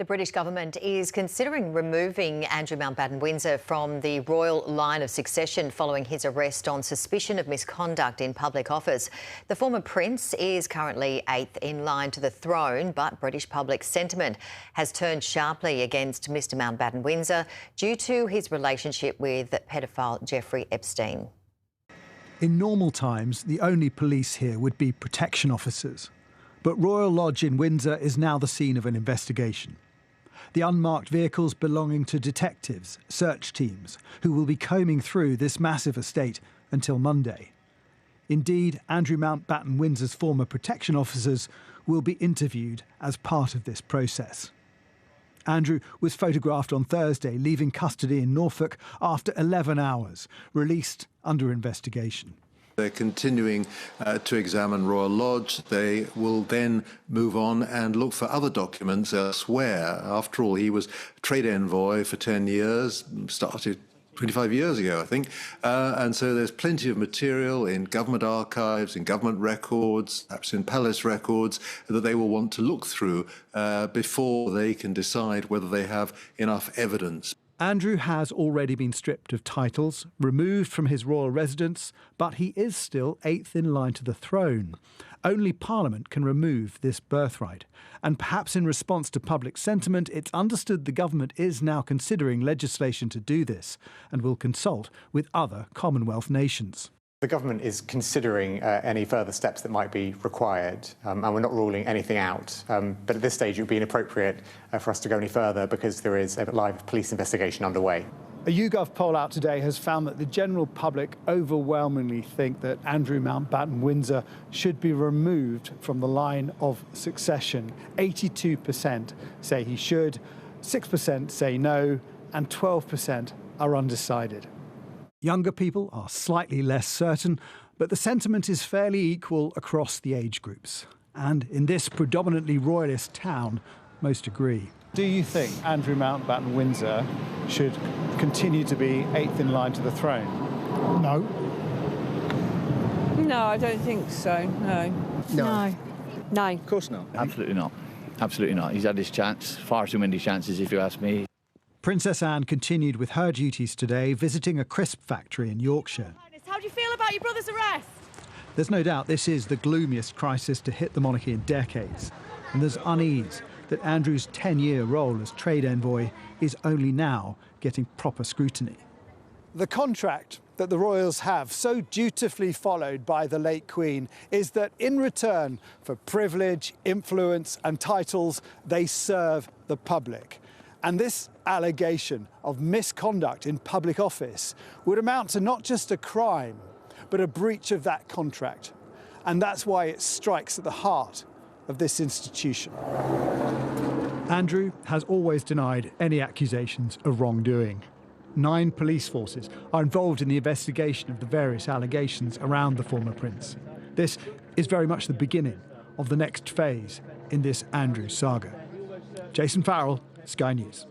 The British government is considering removing Andrew Mountbatten-Windsor from the royal line of succession following his arrest on suspicion of misconduct in public office. The former prince is currently 8th in line to the throne, but British public sentiment has turned sharply against Mr Mountbatten-Windsor due to his relationship with paedophile Jeffrey Epstein. In normal times, the only police here would be protection officers. But Royal Lodge in Windsor is now the scene of an investigation. The unmarked vehicles belonging to detectives, search teams, who will be combing through this massive estate until Monday. Indeed, Andrew Mountbatten-Windsor's former protection officers will be interviewed as part of this process. Andrew was photographed on Thursday leaving custody in Norfolk after 11 hours, released under investigation. They're continuing to examine Royal Lodge. They will then move on and look for other documents elsewhere. After all, he was trade envoy for 10 years, started 25 years ago, I think. And so there's plenty of material in government archives, in government records, perhaps in palace records, that they will want to look through before they can decide whether they have enough evidence. Andrew has already been stripped of titles, removed from his royal residence, but he is still 8th in line to the throne. Only Parliament can remove this birthright. And perhaps in response to public sentiment, it's understood the government is now considering legislation to do this and will consult with other Commonwealth nations. The government is considering any further steps that might be required, and we're not ruling anything out. But at this stage, it would be inappropriate for us to go any further because there is a live police investigation underway. A YouGov poll out today has found that the general public overwhelmingly think that Andrew Mountbatten-Windsor should be removed from the line of succession. 82% say he should, 6% say no, and 12% are undecided. Younger people are slightly less certain, but the sentiment is fairly equal across the age groups. And in this predominantly royalist town, most agree. Do you think Andrew Mountbatten-Windsor should continue to be 8th in line to the throne? No. No, I don't think so, no. No. No. Of course not. Absolutely not. Absolutely not. He's had his chance, far too many chances if you ask me. Princess Anne continued with her duties today, visiting a crisp factory in Yorkshire. How do you feel about your brother's arrest? There's no doubt this is the gloomiest crisis to hit the monarchy in decades. And there's unease that Andrew's 10-year role as trade envoy is only now getting proper scrutiny. The contract that the royals have, so dutifully followed by the late Queen, is that in return for privilege, influence and titles, they serve the public. And this allegation of misconduct in public office would amount to not just a crime, but a breach of that contract. And that's why it strikes at the heart of this institution. Andrew has always denied any accusations of wrongdoing. 9 police forces are involved in the investigation of the various allegations around the former prince. This is very much the beginning of the next phase in this Andrew saga. Jason Farrell, Sky News.